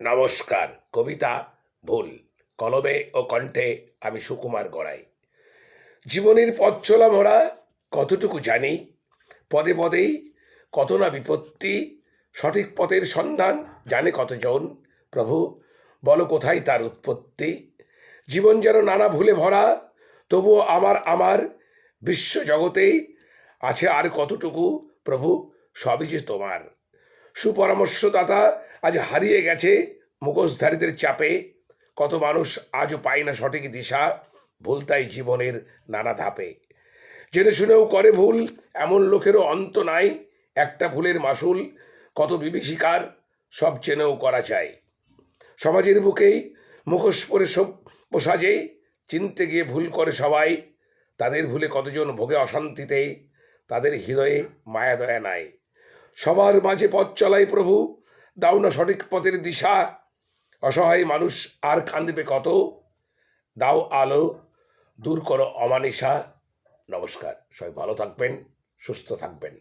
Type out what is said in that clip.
নমস্কার। কবিতা ভুল, কলমে ও কণ্ঠে আমি সুকুমার গড়াই। জীবনের পথ চলা মোরা কতটুকু জানি, পদে পদেই কত না বিপত্তি, সঠিক পথের সন্ধান জানে কতজন। প্রভু বলো কোথায় তার উৎপত্তি। জীবন যেন নানা ভুলে ভরা, তবুও আমার বিশ্ব জগতেই আছে আর কতটুকু। প্রভু সবই যে তোমার। সুপরামর্শদাতা আজ হারিয়ে গেছে মুখোশধারীদের চাপে। কত মানুষ আজও পায় না সঠিক দিশা, ভুল তাই জীবনের নানা ধাপে। জেনে শুনেও করে ভুল এমন লোকেরও অন্ত নাই। একটা ভুলের মাসুল কত বিভীষিকার, সব চেনেও করা চাই। সমাজের বুকেই মুখোশ পরে সব সাজে, চিনতে গিয়ে ভুল করে সবাই। তাদের ভুলে কতজন ভোগে অশান্তিতে, তাদের হৃদয়ে মায়া দয়া নাই। সবার মাঝে পথ চলাই প্রভু, দাও না সঠিক পথের দিশা। অসহায় মানুষ আর কাঁদবে কত, দাও আলো, দূর করো অমানিসা। নমস্কার, সবাই ভালো থাকবেন, সুস্থ থাকবেন।